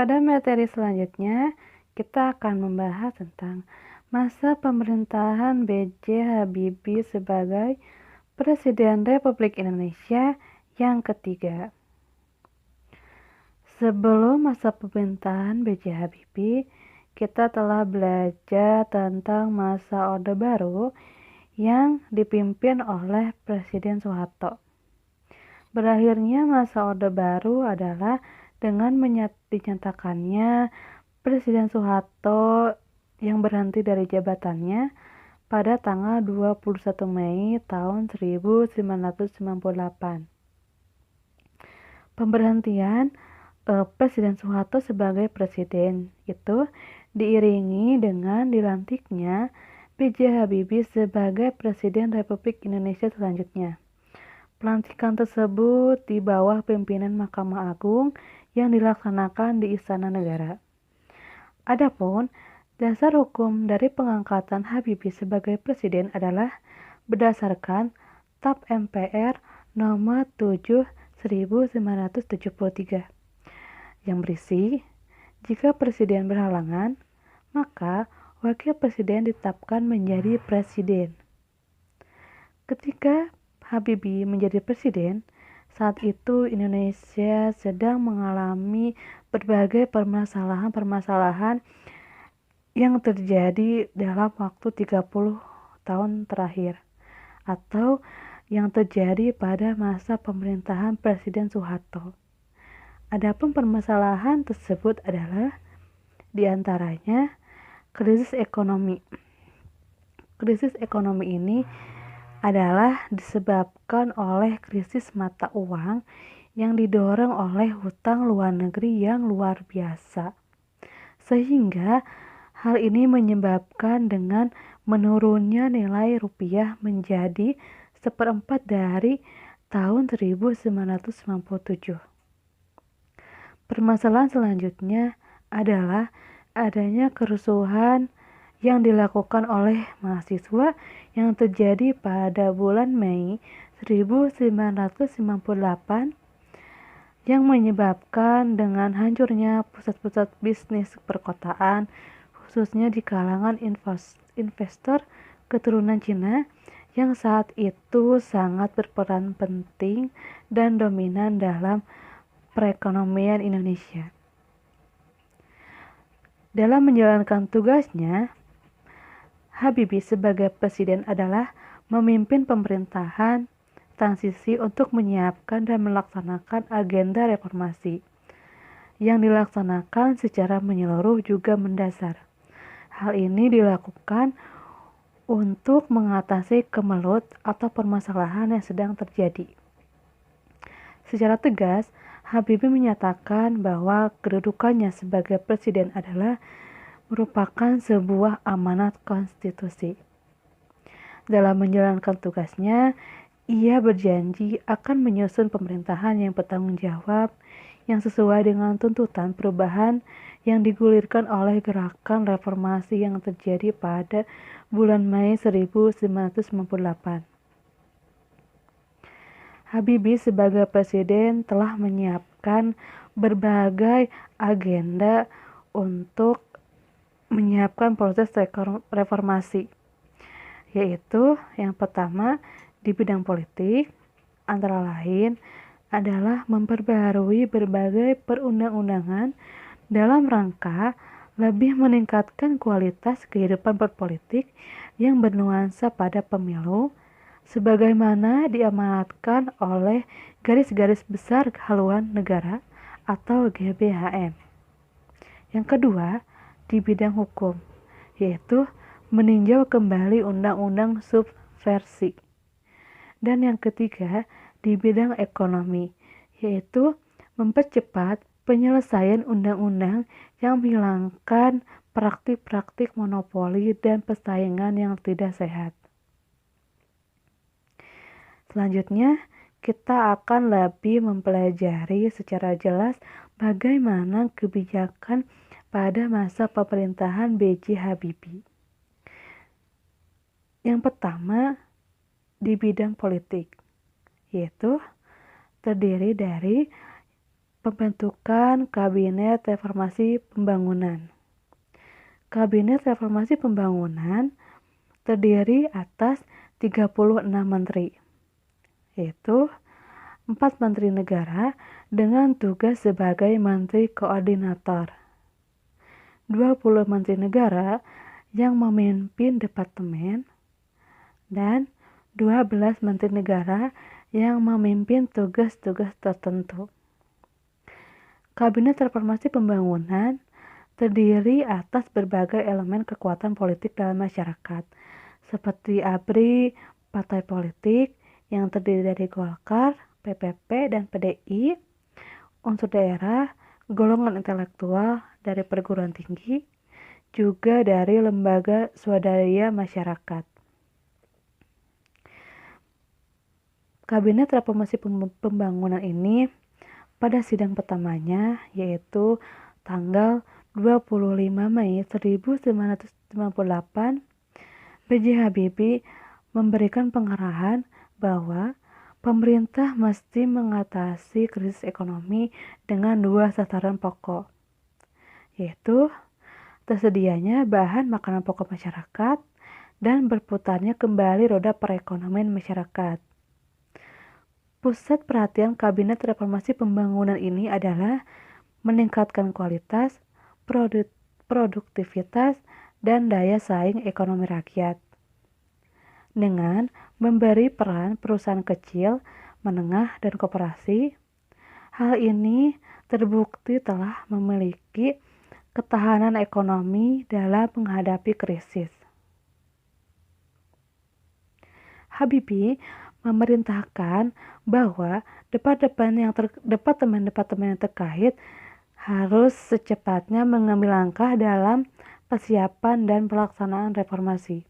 Pada materi selanjutnya, kita akan membahas tentang masa pemerintahan B.J. Habibie sebagai Presiden Republik Indonesia yang ketiga. Sebelum masa pemerintahan B.J. Habibie, kita telah belajar tentang masa Orde Baru yang dipimpin oleh Presiden Soeharto. Berakhirnya masa Orde Baru adalah dengan dinyatakannya Presiden Soeharto yang berhenti dari jabatannya pada tanggal 21 Mei tahun 1998. Pemberhentian Presiden Soeharto sebagai presiden itu diiringi dengan dilantiknya B.J. Habibie sebagai Presiden Republik Indonesia selanjutnya. Pelantikan tersebut di bawah pimpinan Mahkamah Agung yang dilaksanakan di Istana Negara. Adapun dasar hukum dari pengangkatan Habibie sebagai presiden adalah berdasarkan TAP MPR nomor 7/1973 yang berisi, jika presiden berhalangan, maka wakil presiden ditetapkan menjadi presiden. Ketika Habibie menjadi presiden, saat itu Indonesia sedang mengalami berbagai permasalahan-permasalahan yang terjadi dalam waktu 30 tahun terakhir atau yang terjadi pada masa pemerintahan Presiden Soeharto. Adapun permasalahan tersebut adalah diantaranya krisis ekonomi. Krisis ekonomi ini adalah disebabkan oleh krisis mata uang yang didorong oleh hutang luar negeri yang luar biasa. Sehingga hal ini menyebabkan dengan menurunnya nilai rupiah menjadi 1/4 dari tahun 1997. Permasalahan selanjutnya adalah adanya kerusuhan yang dilakukan oleh mahasiswa yang terjadi pada bulan Mei 1998 yang menyebabkan dengan hancurnya pusat-pusat bisnis perkotaan, khususnya di kalangan investor keturunan Cina yang saat itu sangat berperan penting dan dominan dalam perekonomian Indonesia. Dalam menjalankan tugasnya, Habibie sebagai presiden adalah memimpin pemerintahan transisi untuk menyiapkan dan melaksanakan agenda reformasi yang dilaksanakan secara menyeluruh juga mendasar. Hal ini dilakukan untuk mengatasi kemelut atau permasalahan yang sedang terjadi. Secara tegas, Habibie menyatakan bahwa kedudukannya sebagai presiden adalah merupakan sebuah amanat konstitusi. Dalam menjalankan tugasnya, ia berjanji akan menyusun pemerintahan yang bertanggung jawab, yang sesuai dengan tuntutan perubahan yang digulirkan oleh gerakan reformasi yang terjadi pada bulan Mei 1998. Habibie sebagai presiden telah menyiapkan berbagai agenda untuk menyiapkan proses reformasi, yaitu yang pertama di bidang politik, antara lain adalah memperbaharui berbagai perundang-undangan dalam rangka lebih meningkatkan kualitas kehidupan berpolitik yang bernuansa pada pemilu, sebagaimana diamanatkan oleh Garis-Garis Besar Haluan Negara atau GBHN. Yang kedua, di bidang hukum, yaitu meninjau kembali undang-undang subversi. Dan yang ketiga, di bidang ekonomi, yaitu mempercepat penyelesaian undang-undang yang menghilangkan praktik-praktik monopoli dan persaingan yang tidak sehat. Selanjutnya, kita akan lebih mempelajari secara jelas bagaimana kebijakan pada masa pemerintahan B.J. Habibie. Yang pertama, di bidang politik, yaitu terdiri dari pembentukan Kabinet Reformasi Pembangunan. Kabinet Reformasi Pembangunan terdiri atas 36 menteri, yaitu 4 menteri negara dengan tugas sebagai menteri koordinator, 20 menteri negara yang memimpin departemen, dan 12 menteri negara yang memimpin tugas-tugas tertentu. Kabinet Reformasi Pembangunan terdiri atas berbagai elemen kekuatan politik dalam masyarakat, seperti ABRI, partai politik yang terdiri dari Golkar, PPP, dan PDI, unsur daerah, golongan intelektual dari perguruan tinggi, juga dari lembaga swadaya masyarakat. Kabinet Reformasi Pembangunan ini pada sidang pertamanya, yaitu tanggal 25 Mei 1998, B.J. Habibie memberikan pengarahan bahwa pemerintah mesti mengatasi krisis ekonomi dengan 2 sasaran pokok, yaitu tersedianya bahan makanan pokok masyarakat dan berputarnya kembali roda perekonomian masyarakat. Pusat perhatian Kabinet Reformasi Pembangunan ini adalah meningkatkan kualitas, produktivitas, dan daya saing ekonomi rakyat. Dengan memberi peran perusahaan kecil, menengah, dan koperasi, hal ini terbukti telah memiliki ketahanan ekonomi dalam menghadapi krisis. Habibie memerintahkan bahwa departemen-departemen yang terkait harus secepatnya mengambil langkah dalam persiapan dan pelaksanaan reformasi.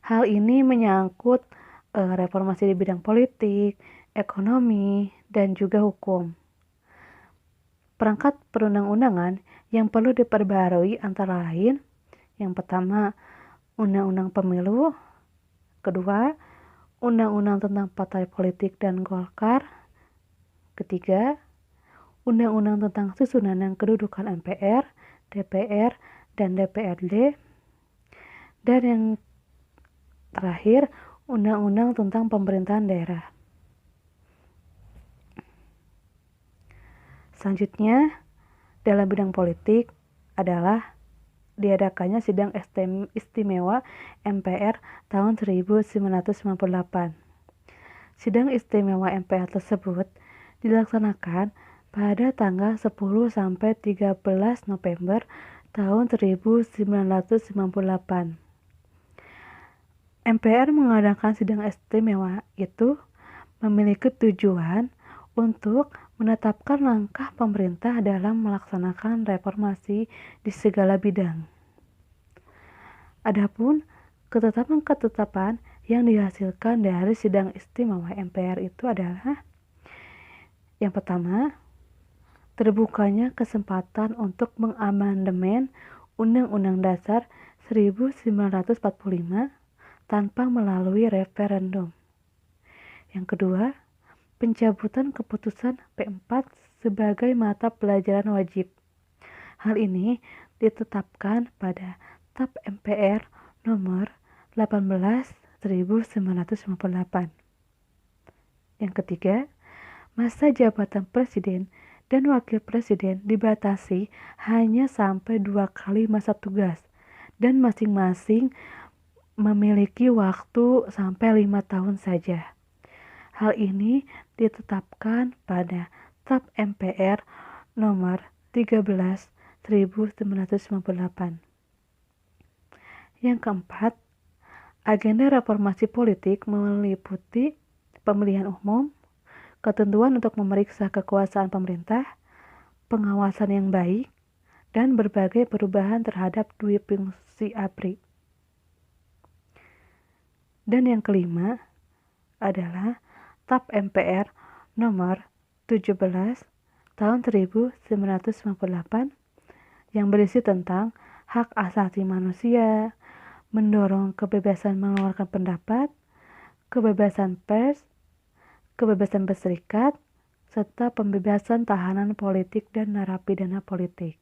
Hal ini menyangkut reformasi di bidang politik, ekonomi, dan juga hukum. Perangkat perundang-undangan yang perlu diperbarui antara lain, yang pertama, Undang-Undang Pemilu, kedua, Undang-Undang tentang Partai Politik dan Golkar, ketiga, Undang-Undang tentang Susunan dan Kedudukan MPR, DPR, dan DPRD, dan yang terakhir, Undang-Undang tentang Pemerintahan Daerah. Selanjutnya, dalam bidang politik adalah diadakannya sidang istimewa MPR tahun 1998. Sidang istimewa MPR tersebut dilaksanakan pada tanggal 10 sampai 13 November tahun 1998. MPR mengadakan sidang istimewa itu memiliki tujuan untuk menetapkan langkah pemerintah dalam melaksanakan reformasi di segala bidang. Adapun ketetapan-ketetapan yang dihasilkan dari sidang istimewa MPR itu adalah yang pertama, terbukanya kesempatan untuk mengamandemen Undang-Undang Dasar 1945 tanpa melalui referendum. Yang kedua, pencabutan keputusan P4 sebagai mata pelajaran wajib. Hal ini ditetapkan pada TAP MPR nomor 18/1998. Yang ketiga, masa jabatan presiden dan wakil presiden dibatasi hanya sampai 2 kali masa tugas dan masing-masing memiliki waktu sampai 5 tahun saja. Hal ini ditetapkan pada TAP MPR nomor 13/1998. Yang keempat, agenda reformasi politik meliputi pemilihan umum, ketentuan untuk memeriksa kekuasaan pemerintah, pengawasan yang baik, dan berbagai perubahan terhadap dua fungsi ABRI. Dan yang kelima adalah TAP MPR nomor 17 tahun 1998 yang berisi tentang hak asasi manusia, mendorong kebebasan mengeluarkan pendapat, kebebasan pers, kebebasan berserikat, serta pembebasan tahanan politik dan narapidana politik.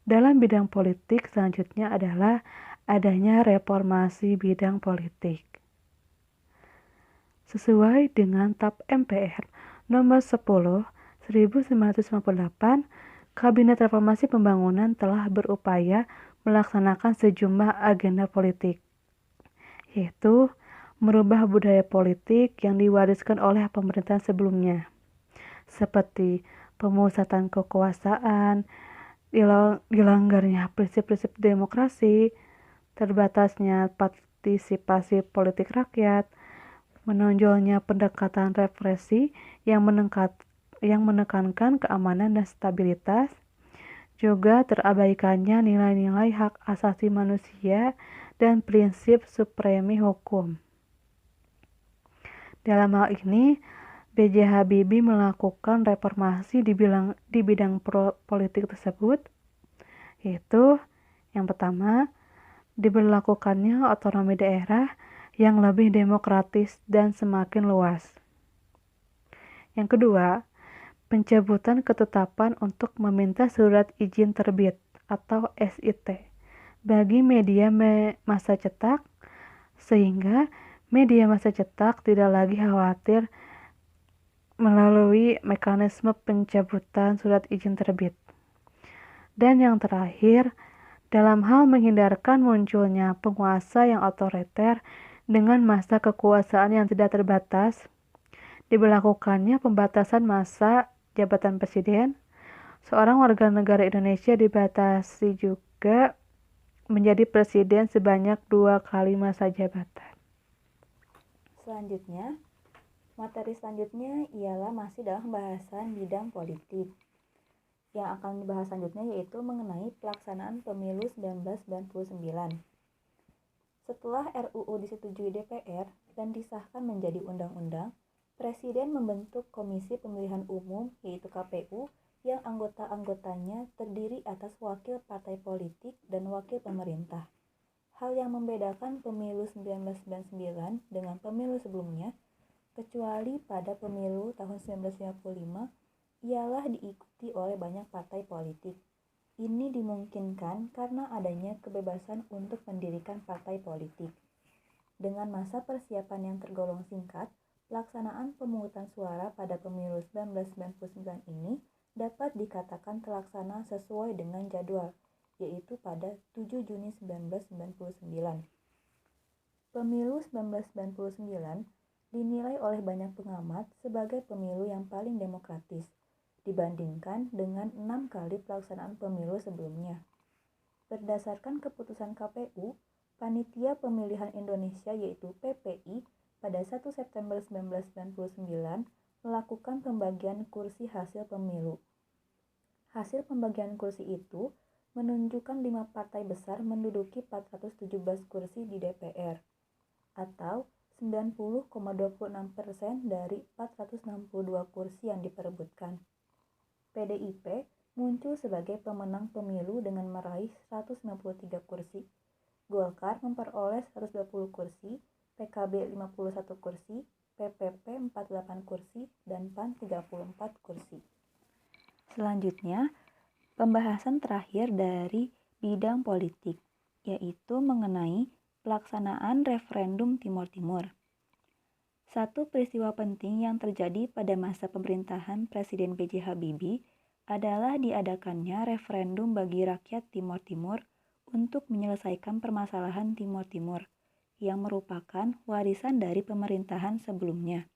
Dalam bidang politik selanjutnya adalah adanya reformasi bidang politik. Sesuai dengan TAP MPR nomor 10 1958, Kabinet Reformasi Pembangunan telah berupaya melaksanakan sejumlah agenda politik, yaitu merubah budaya politik yang diwariskan oleh pemerintahan sebelumnya, seperti pemusatan kekuasaan, dilanggarnya prinsip-prinsip demokrasi, terbatasnya partisipasi politik rakyat, menonjolnya pendekatan represi yang menekankan keamanan dan stabilitas, juga terabaikannya nilai-nilai hak asasi manusia dan prinsip supremi hukum. Dalam hal ini, B.J. Habibie melakukan reformasi di bidang politik tersebut, yaitu yang pertama, diberlakukannya otonomi daerah yang lebih demokratis dan semakin luas. Yang kedua, pencabutan ketetapan untuk meminta surat izin terbit atau SIT bagi media massa cetak, sehingga media massa cetak tidak lagi khawatir melalui mekanisme pencabutan surat izin terbit. Dan yang terakhir, dalam hal menghindarkan munculnya penguasa yang otoriter dengan masa kekuasaan yang tidak terbatas, diberlakukannya pembatasan masa jabatan presiden. Seorang warga negara Indonesia dibatasi juga menjadi presiden sebanyak 2 kali masa jabatan. Selanjutnya, materi selanjutnya ialah masih dalam pembahasan bidang politik. Yang akan dibahas selanjutnya yaitu mengenai pelaksanaan pemilu 1999. Setelah RUU disetujui DPR dan disahkan menjadi undang-undang, Presiden membentuk Komisi Pemilihan Umum yaitu KPU yang anggota-anggotanya terdiri atas wakil partai politik dan wakil pemerintah. Hal yang membedakan pemilu 1999 dengan pemilu sebelumnya, kecuali pada pemilu tahun 1955, ialah diikuti oleh banyak partai politik. Ini dimungkinkan karena adanya kebebasan untuk mendirikan partai politik. Dengan masa persiapan yang tergolong singkat, pelaksanaan pemungutan suara pada pemilu 1999 ini dapat dikatakan terlaksana sesuai dengan jadwal, yaitu pada 7 Juni 1999. Pemilu 1999 dinilai oleh banyak pengamat sebagai pemilu yang paling demokratis dibandingkan dengan 6 kali pelaksanaan pemilu sebelumnya. Berdasarkan keputusan KPU, Panitia Pemilihan Indonesia yaitu PPI pada 1 September 1999 melakukan pembagian kursi hasil pemilu. Hasil pembagian kursi itu menunjukkan 5 partai besar menduduki 417 kursi di DPR, atau 90,26% dari 462 kursi yang diperebutkan. PDIP muncul sebagai pemenang pemilu dengan meraih 193 kursi. Golkar memperoleh 120 kursi, PKB 51 kursi, PPP 48 kursi, dan PAN 34 kursi. Selanjutnya, pembahasan terakhir dari bidang politik, yaitu mengenai pelaksanaan referendum Timor Timur. Satu peristiwa penting yang terjadi pada masa pemerintahan Presiden B.J. Habibie adalah diadakannya referendum bagi rakyat Timor Timur untuk menyelesaikan permasalahan Timor Timur yang merupakan warisan dari pemerintahan sebelumnya.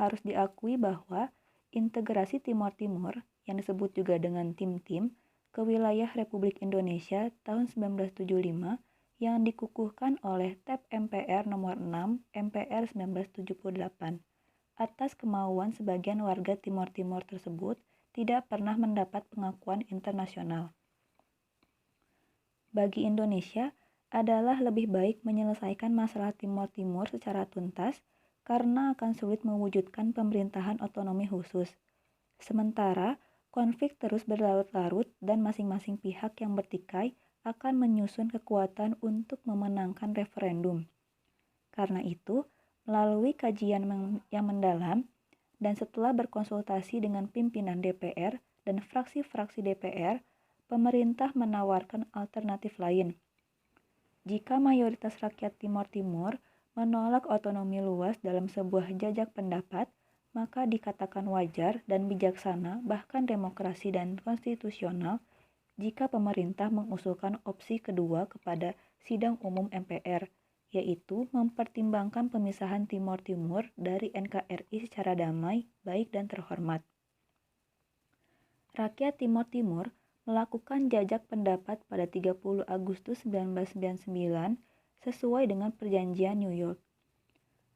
Harus diakui bahwa integrasi Timor Timur yang disebut juga dengan tim-tim ke wilayah Republik Indonesia tahun 1975 yang dikukuhkan oleh TAP MPR nomor 6 MPR 1978 atas kemauan sebagian warga Timor Timur tersebut tidak pernah mendapat pengakuan internasional. Bagi Indonesia adalah lebih baik menyelesaikan masalah Timor Timur secara tuntas karena akan sulit mewujudkan pemerintahan otonomi khusus. Sementara konflik terus berlarut-larut dan masing-masing pihak yang bertikai akan menyusun kekuatan untuk memenangkan referendum. Karena itu, Melalui kajian yang mendalam dan setelah berkonsultasi dengan pimpinan DPR dan fraksi-fraksi DPR, pemerintah menawarkan alternatif lain. Jika mayoritas rakyat Timor Timur menolak otonomi luas dalam sebuah jajak pendapat, maka dikatakan wajar dan bijaksana, bahkan demokrasi dan konstitusional, jika pemerintah mengusulkan opsi kedua kepada sidang umum MPR, yaitu mempertimbangkan pemisahan Timor Timur dari NKRI secara damai, baik dan terhormat. Rakyat Timor Timur melakukan jajak pendapat pada 30 Agustus 1999 sesuai dengan perjanjian New York.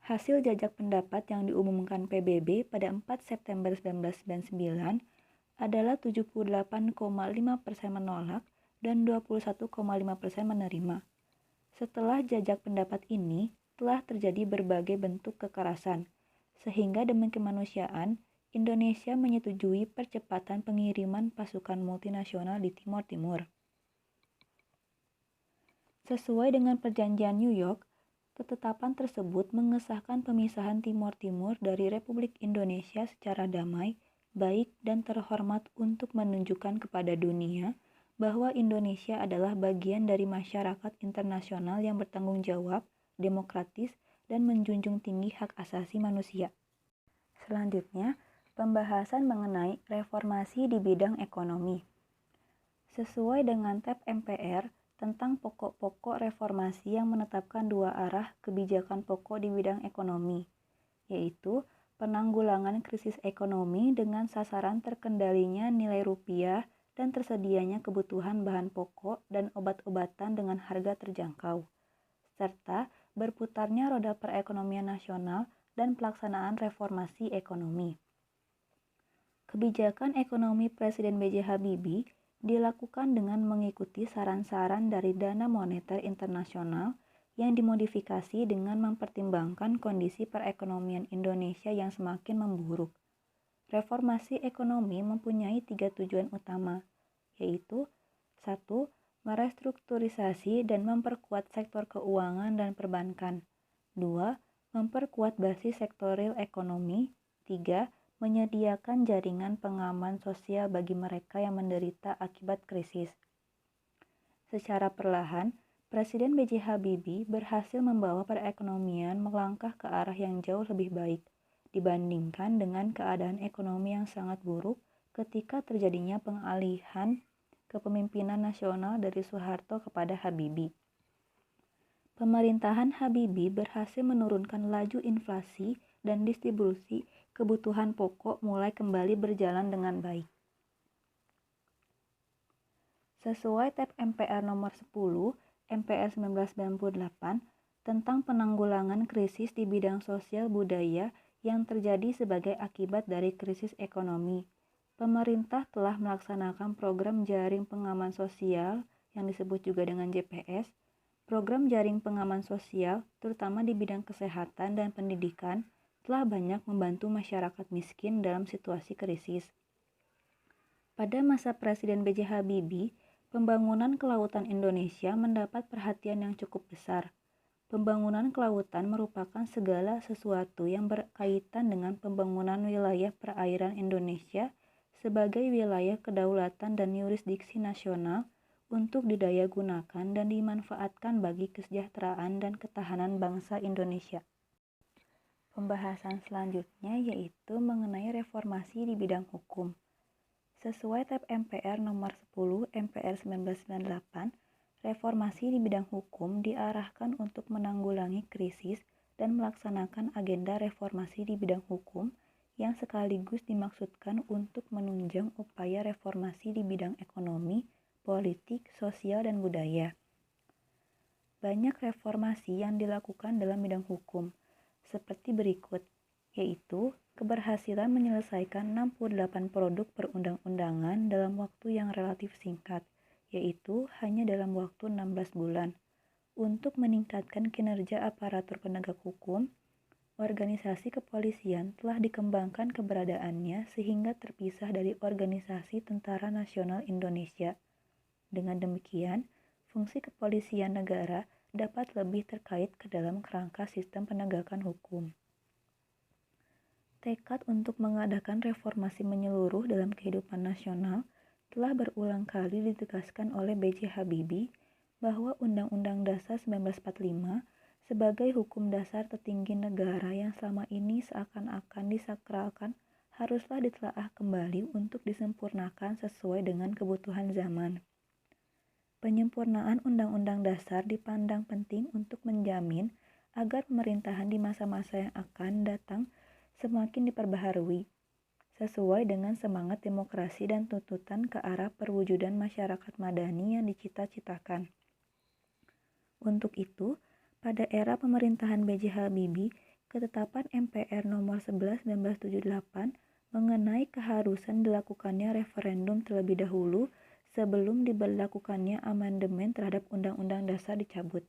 Hasil jajak pendapat yang diumumkan PBB pada 4 September 1999 adalah 78,5% menolak dan 21,5% menerima. Setelah jajak pendapat ini, telah terjadi berbagai bentuk kekerasan, sehingga demi kemanusiaan, Indonesia menyetujui percepatan pengiriman pasukan multinasional di Timor Timur. Sesuai dengan perjanjian New York, ketetapan tersebut mengesahkan pemisahan Timor Timur dari Republik Indonesia secara damai, baik dan terhormat untuk menunjukkan kepada dunia bahwa Indonesia adalah bagian dari masyarakat internasional yang bertanggung jawab, demokratis, dan menjunjung tinggi hak asasi manusia. Selanjutnya, pembahasan mengenai reformasi di bidang ekonomi. Sesuai dengan tab MPR tentang pokok-pokok reformasi yang menetapkan dua arah kebijakan pokok di bidang ekonomi, yaitu penanggulangan krisis ekonomi dengan sasaran terkendalinya nilai rupiah dan tersedianya kebutuhan bahan pokok dan obat-obatan dengan harga terjangkau, serta berputarnya roda perekonomian nasional dan pelaksanaan reformasi ekonomi. Kebijakan ekonomi Presiden B.J. Habibie dilakukan dengan mengikuti saran-saran dari Dana Moneter Internasional yang dimodifikasi dengan mempertimbangkan kondisi perekonomian Indonesia yang semakin memburuk. Reformasi ekonomi mempunyai 3 tujuan utama, yaitu 1. Merestrukturisasi dan memperkuat sektor keuangan dan perbankan. 2. Memperkuat basis sektorial ekonomi. 3. Menyediakan jaringan pengaman sosial bagi mereka yang menderita akibat krisis. Secara perlahan, Presiden B.J. Habibie berhasil membawa perekonomian melangkah ke arah yang jauh lebih baik dibandingkan dengan keadaan ekonomi yang sangat buruk ketika terjadinya pengalihan kepemimpinan nasional dari Soeharto kepada Habibie. Pemerintahan Habibie berhasil menurunkan laju inflasi dan distribusi kebutuhan pokok mulai kembali berjalan dengan baik. Sesuai tab MPR nomor 10, MPR 1998, tentang penanggulangan krisis di bidang sosial budaya yang terjadi sebagai akibat dari krisis ekonomi, pemerintah telah melaksanakan program jaring pengaman sosial yang disebut juga dengan JPS. Program jaring pengaman sosial, terutama di bidang kesehatan dan pendidikan, telah banyak membantu masyarakat miskin dalam situasi krisis. Pada masa Presiden B.J. Habibie, pembangunan kelautan Indonesia mendapat perhatian yang cukup besar. Pembangunan kelautan merupakan segala sesuatu yang berkaitan dengan pembangunan wilayah perairan Indonesia sebagai wilayah kedaulatan dan yurisdiksi nasional untuk didaya gunakan dan dimanfaatkan bagi kesejahteraan dan ketahanan bangsa Indonesia. Pembahasan selanjutnya yaitu mengenai reformasi di bidang hukum. Sesuai tab MPR nomor 10 MPR 1998, reformasi di bidang hukum diarahkan untuk menanggulangi krisis dan melaksanakan agenda reformasi di bidang hukum yang sekaligus dimaksudkan untuk menunjang upaya reformasi di bidang ekonomi, politik, sosial, dan budaya. Banyak reformasi yang dilakukan dalam bidang hukum, seperti berikut, yaitu keberhasilan menyelesaikan 68 produk perundang-undangan dalam waktu yang relatif singkat, yaitu hanya dalam waktu 16 bulan. Untuk meningkatkan kinerja aparatur penegak hukum, organisasi kepolisian telah dikembangkan keberadaannya sehingga terpisah dari organisasi Tentara Nasional Indonesia. Dengan demikian, fungsi kepolisian negara dapat lebih terkait ke dalam kerangka sistem penegakan hukum. Tekad untuk mengadakan reformasi menyeluruh dalam kehidupan nasional telah berulang kali ditegaskan oleh B.J. Habibie bahwa Undang-Undang Dasar 1945 sebagai hukum dasar tertinggi negara yang selama ini seakan-akan disakralkan haruslah ditelaah kembali untuk disempurnakan sesuai dengan kebutuhan zaman. Penyempurnaan Undang-Undang Dasar dipandang penting untuk menjamin agar pemerintahan di masa-masa yang akan datang semakin diperbaharui, sesuai dengan semangat demokrasi dan tuntutan ke arah perwujudan masyarakat madani yang dicita-citakan. Untuk itu, pada era pemerintahan B.J. Habibie, ketetapan MPR nomor 11 1978 mengenai keharusan dilakukannya referendum terlebih dahulu sebelum diberlakukannya amandemen terhadap Undang-Undang Dasar dicabut.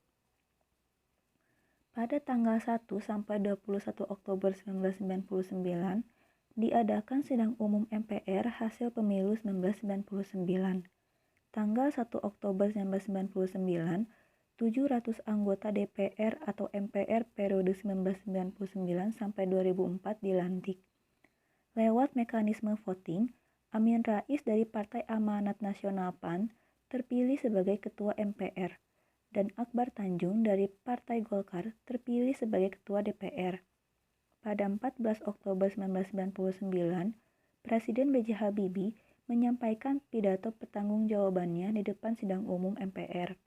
Pada tanggal 1 sampai 21 Oktober 1999, diadakan sidang umum MPR hasil pemilu 1999. Tanggal 1 Oktober 1999, 700 anggota DPR atau MPR periode 1999 sampai 2004 dilantik. Lewat mekanisme voting, Amin Rais dari Partai Amanat Nasional PAN terpilih sebagai Ketua MPR, dan Akbar Tanjung dari Partai Golkar terpilih sebagai Ketua DPR. Pada 14 Oktober 1999, Presiden B.J. Habibie menyampaikan pidato pertanggungjawabannya di depan sidang umum MPR.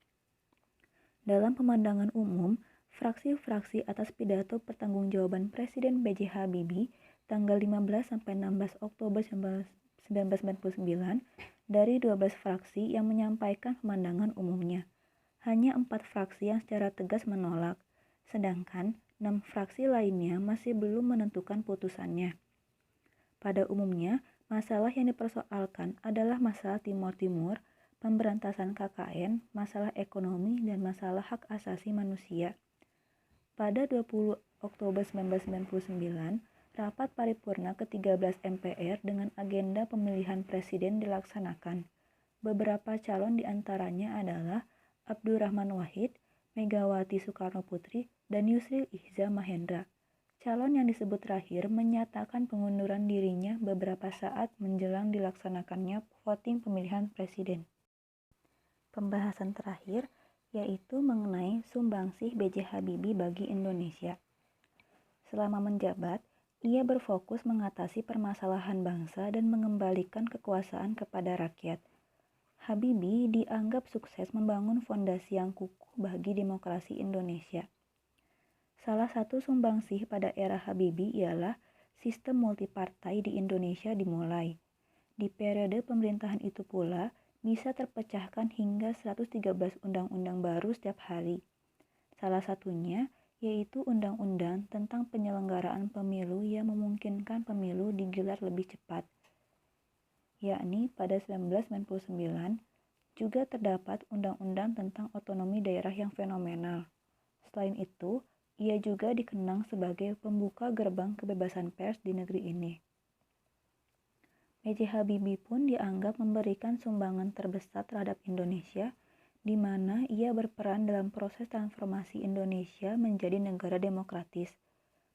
Dalam pemandangan umum, fraksi-fraksi atas pidato pertanggungjawaban Presiden B.J. Habibie tanggal 15 sampai 16 Oktober 1999 dari 12 fraksi yang menyampaikan pemandangan umumnya. Hanya 4 fraksi yang secara tegas menolak, sedangkan 6 fraksi lainnya masih belum menentukan putusannya. Pada umumnya, masalah yang dipersoalkan adalah masalah Timor Timur, pemberantasan KKN, masalah ekonomi, dan masalah hak asasi manusia. Pada 20 Oktober 1999, rapat paripurna ke-13 MPR dengan agenda pemilihan presiden dilaksanakan. Beberapa calon diantaranya adalah Abdurrahman Wahid, Megawati Soekarnoputri, dan Yusril Ihza Mahendra. Calon yang disebut terakhir menyatakan pengunduran dirinya beberapa saat menjelang dilaksanakannya voting pemilihan presiden. Pembahasan terakhir yaitu mengenai sumbangsih B.J. Habibie bagi Indonesia. Selama menjabat, ia berfokus mengatasi permasalahan bangsa dan mengembalikan kekuasaan kepada rakyat. Habibie dianggap sukses membangun fondasi yang kukuh bagi demokrasi Indonesia. Salah satu sumbangsih pada era Habibie ialah sistem multipartai di Indonesia dimulai. Di periode pemerintahan itu pula bisa terpecahkan hingga 113 undang-undang baru setiap hari. Salah satunya yaitu undang-undang tentang penyelenggaraan pemilu yang memungkinkan pemilu digelar lebih cepat, yakni pada 1999 juga terdapat undang-undang tentang otonomi daerah yang fenomenal. Selain itu, ia juga dikenang sebagai pembuka gerbang kebebasan pers di negeri ini. B.J. Habibie pun dianggap memberikan sumbangan terbesar terhadap Indonesia, di mana ia berperan dalam proses transformasi Indonesia menjadi negara demokratis.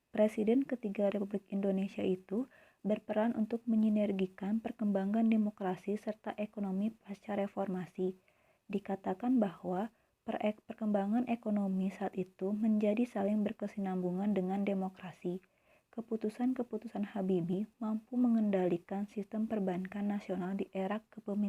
Presiden ketiga Republik Indonesia itu berperan untuk menyinergikan perkembangan demokrasi serta ekonomi pasca reformasi. Dikatakan bahwa perkembangan ekonomi saat itu menjadi saling berkesinambungan dengan demokrasi. Keputusan-keputusan Habibie mampu mengendalikan sistem perbankan nasional di era kepemimpinan